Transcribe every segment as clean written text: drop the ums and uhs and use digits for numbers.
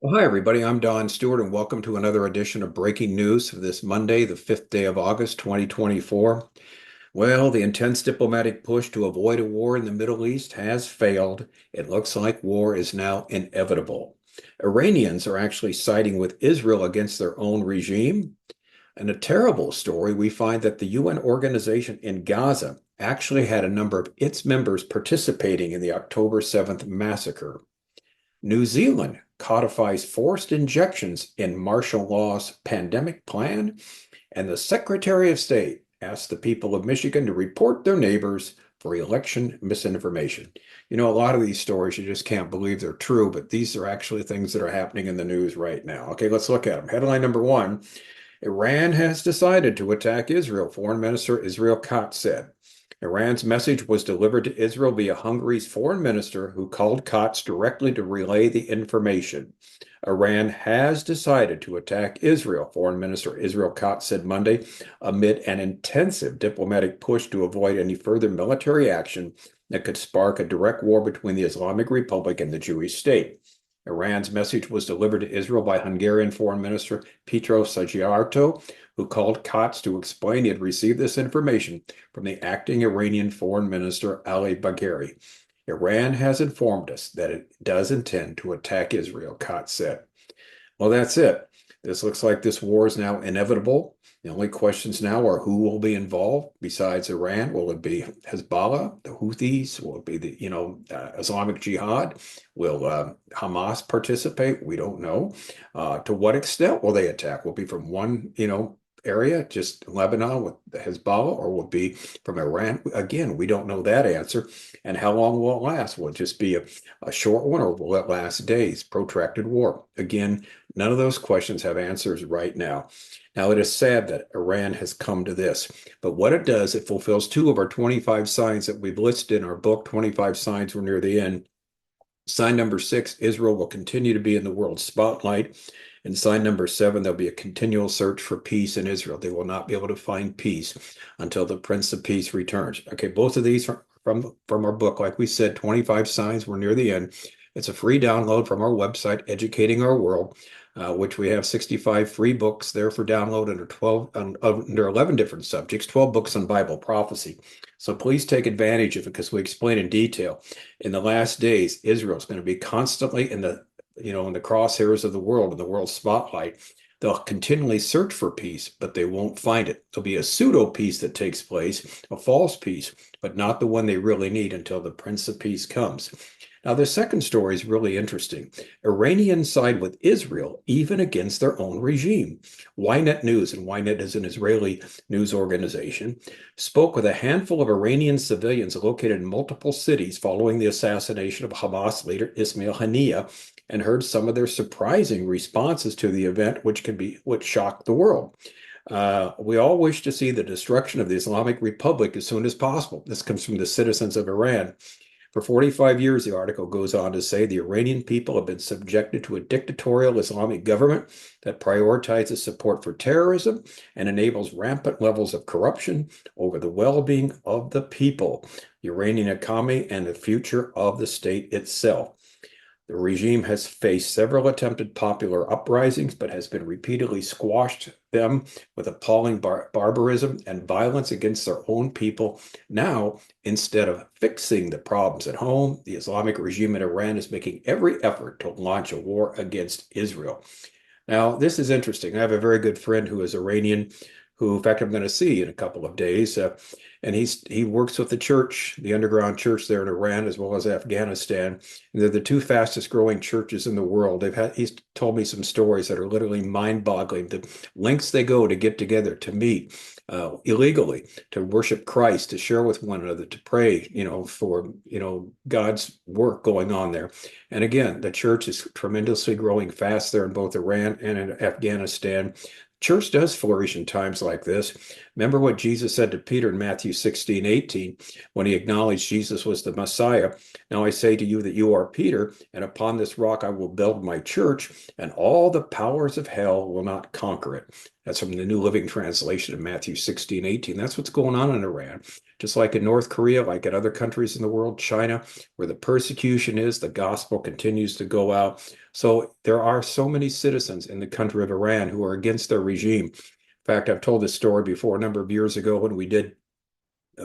Well, hi, everybody. I'm Don Stewart, and welcome to another edition of Breaking News for this Monday, the 5th day of August, 2024. Well, the intense diplomatic push to avoid a war in the Middle East has failed. It looks like war is now inevitable. Iranians are actually siding with Israel against their own regime. And a terrible story, we find that the UN organization in Gaza actually had a number of its members participating in the October 7th massacre. New Zealand codifies forced injections in martial law's pandemic plan, and the Secretary of State asked the people of Michigan to report their neighbors for election misinformation. You know, a lot of these stories you just can't believe they're true, but these are actually things that are happening in the news right now. Okay, let's look at them. Headline number one: Iran has decided to attack Israel, Foreign Minister Israel Katz said. Iran's message was delivered to Israel via Hungary's foreign minister, who called Katz directly to relay the information. Iran has decided to attack Israel, Foreign Minister Israel Katz said Monday, amid an intensive diplomatic push to avoid any further military action that could spark a direct war between the Islamic Republic and the Jewish state. Iran's message was delivered to Israel by Hungarian Foreign Minister Petro Szijjártó, who called Katz to explain he had received this information from the acting Iranian Foreign Minister Ali Bagheri. Iran has informed us that it does intend to attack Israel, Katz said. Well, that's it. This looks like this war is now inevitable. The only questions now are who will be involved besides Iran. Will it be Hezbollah, the Houthis? Will it be the, Islamic Jihad? Will Hamas participate? We don't know. To what extent will they attack? Will it be from one, area, just Lebanon with the Hezbollah, or will it be from Iran? Again, we don't know that answer. And how long will it last? Will it just be a short one, or will it last days? Protracted war. Again, none of those questions have answers right now. Now, it is sad that Iran has come to this, but what it does, it fulfills two of our 25 signs that we've listed in our book, 25 Signs. We're near the end. Sign number 6, Israel will continue to be in the world spotlight. And sign number 7, there'll be a continual search for peace in Israel. They will not be able to find peace until the Prince of Peace returns. Okay, both of these are from our book. Like we said, 25 Signs. We're near the end. It's a free download from our website, Educating Our World, which we have 65 free books there for download under 11 different subjects, 12 books on Bible prophecy. So please take advantage of it, because we explain in detail. In the last days, Israel is going to be constantly in the crosshairs of the world, in the world spotlight. They'll continually search for peace, but they won't find it. There'll be a pseudo peace that takes place, a false peace, but not the one they really need until the Prince of Peace comes. Now, the second story is really interesting. Iranians side with Israel even against their own regime. Ynet News, and Ynet is an Israeli news organization, spoke with a handful of Iranian civilians located in multiple cities following the assassination of Hamas leader Ismail Haniyeh, and heard some of their surprising responses to the event, which shocked the world. We all wish to see the destruction of the Islamic Republic as soon as possible. This comes from the citizens of Iran. For 45 years, the article goes on to say, the Iranian people have been subjected to a dictatorial Islamic government that prioritizes support for terrorism and enables rampant levels of corruption over the well-being of the people, the Iranian economy, and the future of the state itself. The regime has faced several attempted popular uprisings, but has been repeatedly squashed them with appalling barbarism and violence against their own people. Now, instead of fixing the problems at home, the Islamic regime in Iran is making every effort to launch a war against Israel. Now, this is interesting. I have a very good friend who is Iranian, who, in fact, I'm going to see in a couple of days. And he works with the church, the underground church there in Iran, as well as Afghanistan. And they're the two fastest growing churches in the world. He's told me some stories that are literally mind-boggling. The lengths they go to get together, to meet illegally, to worship Christ, to share with one another, to pray, for God's work going on there. And again, the church is tremendously growing fast there in both Iran and in Afghanistan. Church does flourish in times like this. Remember what Jesus said to Peter in Matthew 16:18, when he acknowledged Jesus was the Messiah. Now I say to you that you are Peter, and upon this rock I will build my church, and all the powers of hell will not conquer it. That's from the New Living Translation of Matthew 16:18. That's what's going on in Iran. just like in North Korea, like in other countries in the world, China, where the persecution is, the gospel continues to go out. So there are so many citizens in the country of Iran who are against their regime. In fact, I've told this story before a number of years ago when we did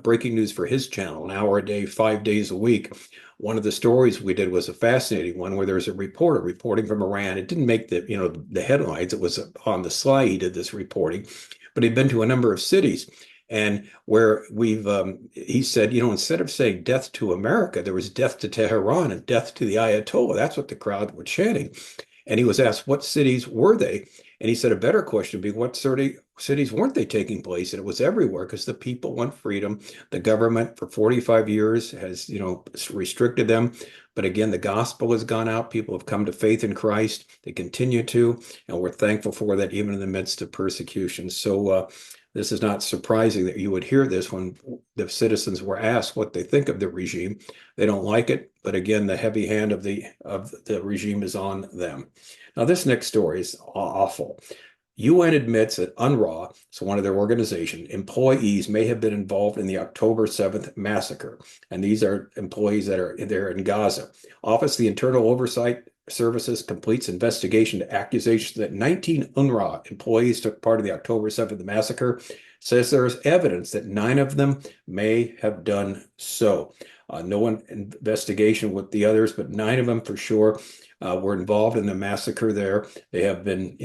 breaking news for his channel, an hour a day, 5 days a week. One of the stories we did was a fascinating one where there's a reporter reporting from Iran. It didn't make the headlines. It was on the slide he did this reporting, but he'd been to a number of cities. And where he said, instead of saying death to America, there was death to Tehran and death to the Ayatollah. That's what the crowd were chanting. And he was asked, what cities were they? And he said, a better question would be, what cities weren't they taking place? And it was everywhere because the people want freedom. The government for 45 years has, restricted them. But again, the gospel has gone out. People have come to faith in Christ. They continue to, and we're thankful for that even in the midst of persecution. So this is not surprising that you would hear this when the citizens were asked what they think of the regime. They don't like it, but again, the heavy hand of the regime is on them. Now, this next story is awful. UN admits that UNRA, so one of their organization, employees may have been involved in the October 7th massacre. And these are employees that are there in Gaza. Office of the Internal Oversight Services completes investigation to accusations that 19 UNRWA employees took part of the October 7th massacre. Says there is evidence that 9 of them may have done so. No investigation with the others, but 9 of them for sure were involved in the massacre there. They have been,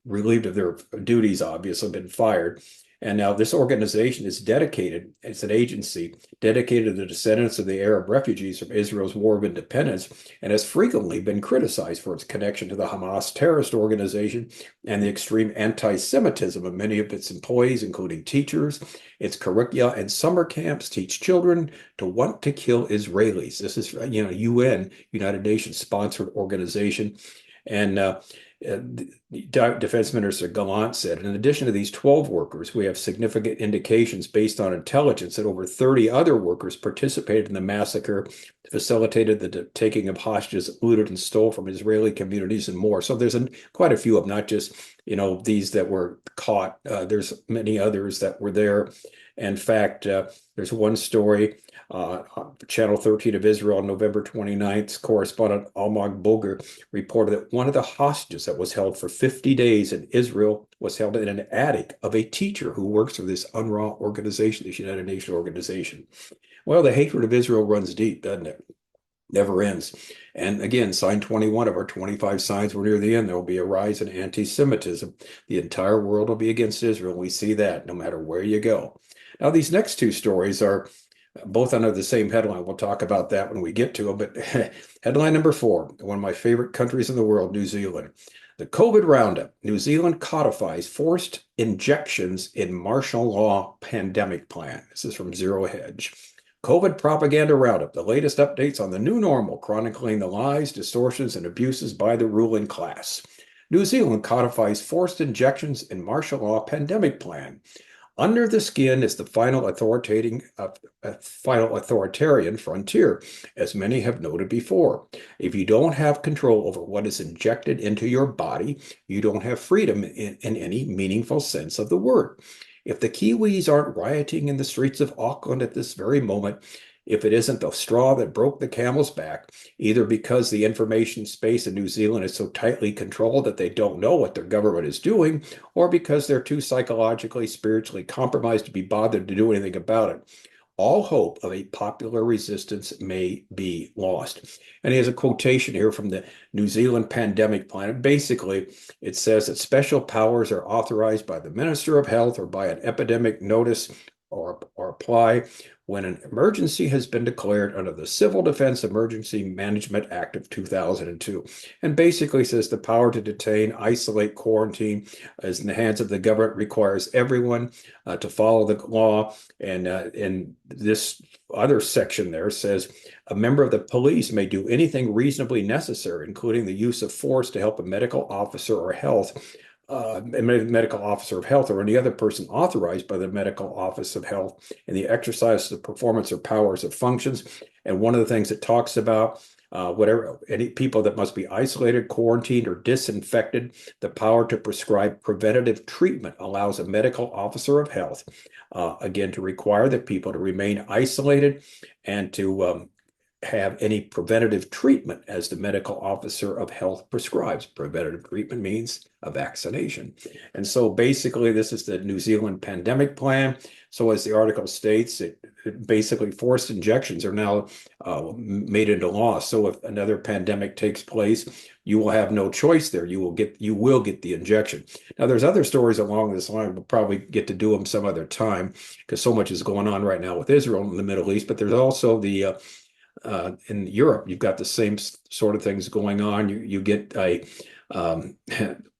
relieved of their duties, obviously been fired. And now this organization is dedicated, it's an agency dedicated to the descendants of the Arab refugees from Israel's War of Independence, and has frequently been criticized for its connection to the Hamas terrorist organization and the extreme anti-Semitism of many of its employees, including teachers. Its curricula and summer camps teach children to want to kill Israelis. This is, UN, United Nations sponsored organization. And Defense Minister Gallant said, in addition to these 12 workers, we have significant indications based on intelligence that over 30 other workers participated in the massacre, facilitated the taking of hostages looted and stole from Israeli communities and more. So there's quite a few of them, not just, these that were caught. There's many others that were there. In fact, there's one story, Channel 13 of Israel on November 29th, correspondent Almog Bulger reported that one of the hostages that was held for 50 days in Israel was held in an attic of a teacher who works for this UNRWA organization, this United Nations organization. Well, the hatred of Israel runs deep, doesn't it? Never ends. And again, sign 21 of our 25 signs, we're near the end. There will be a rise in anti-Semitism. The entire world will be against Israel. We see that no matter where you go. Now, these next 2 stories are both under the same headline. We'll talk about that when we get to them. But headline number 4, one of my favorite countries in the world, New Zealand. The COVID roundup. New Zealand codifies forced injections in martial law pandemic plan. This is from Zero Hedge. COVID propaganda roundup. The latest updates on the new normal, chronicling the lies, distortions, and abuses by the ruling class. New Zealand codifies forced injections in martial law pandemic plan. Under the skin is the final authoritarian frontier, as many have noted before. If you don't have control over what is injected into your body, you don't have freedom in any meaningful sense of the word. If the Kiwis aren't rioting in the streets of Auckland at this very moment, if it isn't the straw that broke the camel's back, either because the information space in New Zealand is so tightly controlled that they don't know what their government is doing, or because they're too psychologically, spiritually compromised to be bothered to do anything about it, all hope of a popular resistance may be lost. And he has a quotation here from the New Zealand pandemic plan. Basically, it says that special powers are authorized by the Minister of Health or by an epidemic notice or apply when an emergency has been declared under the Civil Defense Emergency Management Act of 2002. And basically says the power to detain, isolate, quarantine is in the hands of the government, requires everyone to follow the law. And this other section there says a member of the police may do anything reasonably necessary, including the use of force to help a medical officer or medical officer of health or any other person authorized by the medical office of health in the exercise of the performance or powers of functions. And one of the things it talks about whatever, any people that must be isolated, quarantined, or disinfected. The power to prescribe preventative treatment allows a medical officer of health, again, to require that people to remain isolated and to have any preventative treatment as the medical officer of health prescribes. Preventative treatment means a vaccination. And so basically, this is the New Zealand pandemic plan. So as the article states, it basically forced injections are now made into law. So if another pandemic takes place, you will have no choice there. You will get the injection. Now, there's other stories along this line. We'll probably get to do them some other time because so much is going on right now with Israel and the Middle East. But there's also the in Europe, you've got the same sort of things going on. You get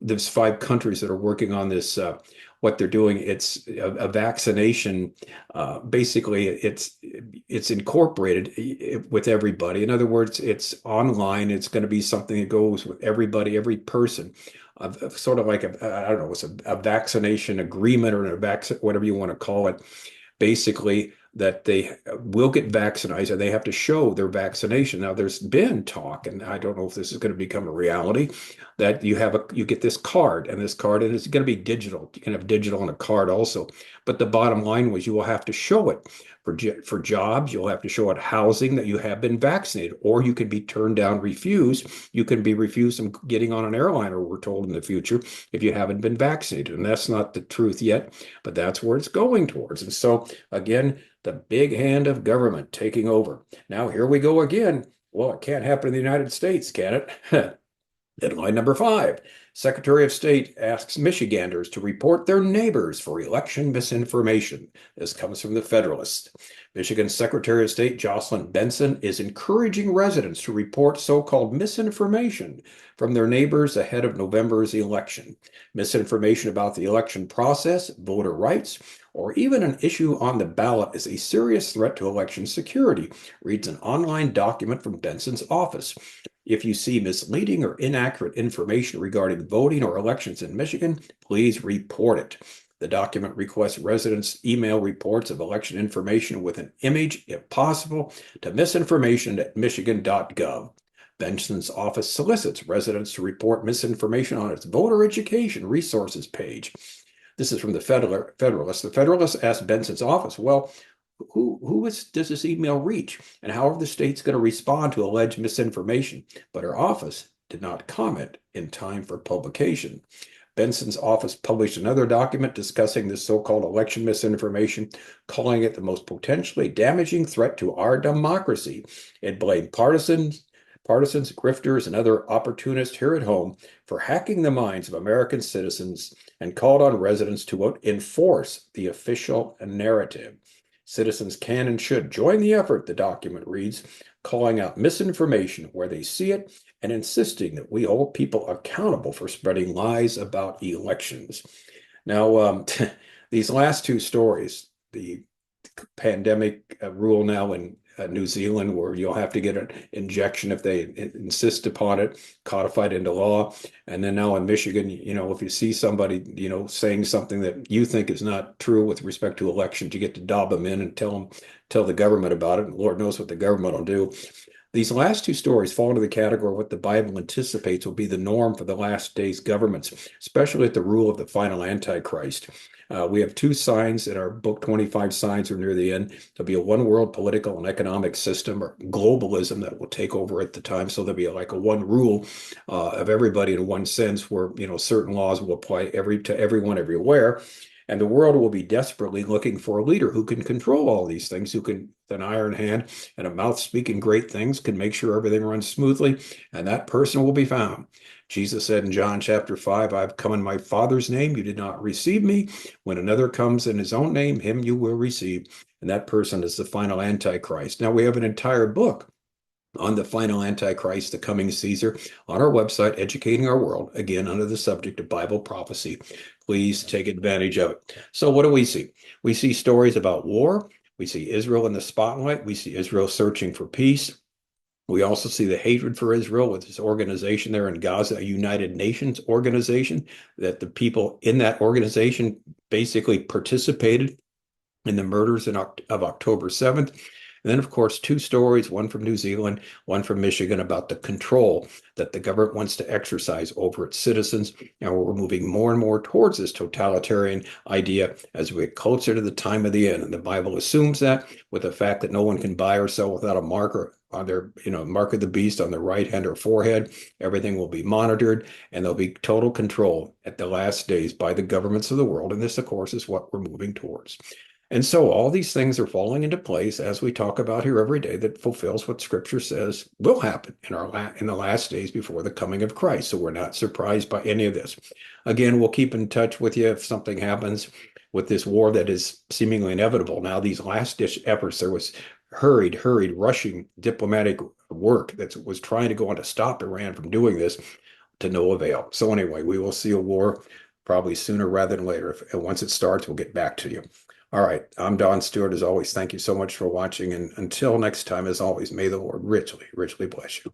there's 5 countries that are working on this. What they're doing, it's a vaccination. Basically, it's incorporated with everybody. In other words, it's online. It's going to be something that goes with everybody, every person. Sort of like I don't know, it's a vaccination agreement or whatever you want to call it. Basically, that they will get vaccinated and they have to show their vaccination. Now, there's been talk, and I don't know if this is going to become a reality, that you get this card, and it's going to be digital. You can have digital on a card also. But the bottom line was you will have to show it for jobs. You'll have to show it housing that you have been vaccinated, or you could be turned down, refused. You can be refused from getting on an airliner, we're told in the future, if you haven't been vaccinated. And that's not the truth yet, but that's where it's going towards. And so again, the big hand of government taking over. Now, here we go again. Well, it can't happen in the United States, can it? Headline number 5. Secretary of State asks Michiganders to report their neighbors for election misinformation. This comes from the Federalist. Michigan Secretary of State Jocelyn Benson is encouraging residents to report so-called misinformation from their neighbors ahead of November's election. Misinformation about the election process, voter rights, or even an issue on the ballot is a serious threat to election security, reads an online document from Benson's office. If you see misleading or inaccurate information regarding voting or elections in Michigan, please report it. The document requests residents email reports of election information with an image, if possible, to misinformation@michigan.gov. Benson's office solicits residents to report misinformation on its voter education resources page. This is from the Federalist. The Federalist asked Benson's office, well, does this email reach? And how are the states going to respond to alleged misinformation? But her office did not comment in time for publication. Benson's office published another document discussing this so-called election misinformation, calling it the most potentially damaging threat to our democracy. It blamed partisans, grifters, and other opportunists here at home for hacking the minds of American citizens and called on residents to enforce the official narrative. Citizens can and should join the effort, the document reads, calling out misinformation where they see it and insisting that we hold people accountable for spreading lies about elections. Now, these last 2 stories, the pandemic rule now in New Zealand, where you'll have to get an injection if they insist upon it, codified into law. And then now in Michigan, if you see somebody, saying something that you think is not true with respect to elections, you get to dob them in and tell the government about it. And Lord knows what the government will do. These last 2 stories fall into the category of what the Bible anticipates will be the norm for the last days governments, especially at the rule of the final Antichrist. We have 2 signs in our book, 25 signs, are near the end. There'll be a one world political and economic system, or globalism, that will take over at the time. So there'll be like a one rule of everybody in one sense, where certain laws will apply to everyone everywhere. And the world will be desperately looking for a leader who can control all these things, who can, with an iron hand and a mouth speaking great things, can make sure everything runs smoothly. And that person will be found. Jesus said in John chapter 5, I've come in my Father's name. You did not receive me. When another comes in his own name, him you will receive. And that person is the final Antichrist. Now, we have an entire book on the final Antichrist, the coming Caesar, on our website, Educating Our World, again, under the subject of Bible prophecy. Please take advantage of it. So what do we see? We see stories about war. We see Israel in the spotlight. We see Israel searching for peace. We also see the hatred for Israel with this organization there in Gaza, a United Nations organization, that the people in that organization basically participated in the murders of October 7th. And then, of course, two stories, one from New Zealand, one from Michigan, about the control that the government wants to exercise over its citizens. And we're moving more and more towards this totalitarian idea as we get closer to the time of the end. And the Bible assumes that, with the fact that no one can buy or sell without a marker on their, mark of the beast on their right hand or forehead. Everything will be monitored, and there'll be total control at the last days by the governments of the world. And this, of course, is what we're moving towards. And so all these things are falling into place, as we talk about here every day, that fulfills what Scripture says will happen in the last days before the coming of Christ. So we're not surprised by any of this. Again, we'll keep in touch with you if something happens with this war that is seemingly inevitable. Now, these last-ditch efforts, there was hurried, rushing diplomatic work that was trying to go on to stop Iran from doing this, to no avail. So anyway, we will see a war probably sooner rather than later. Once it starts, we'll get back to you. All right, I'm Don Stewart. As always, thank you so much for watching. And until next time, as always, may the Lord richly, richly bless you.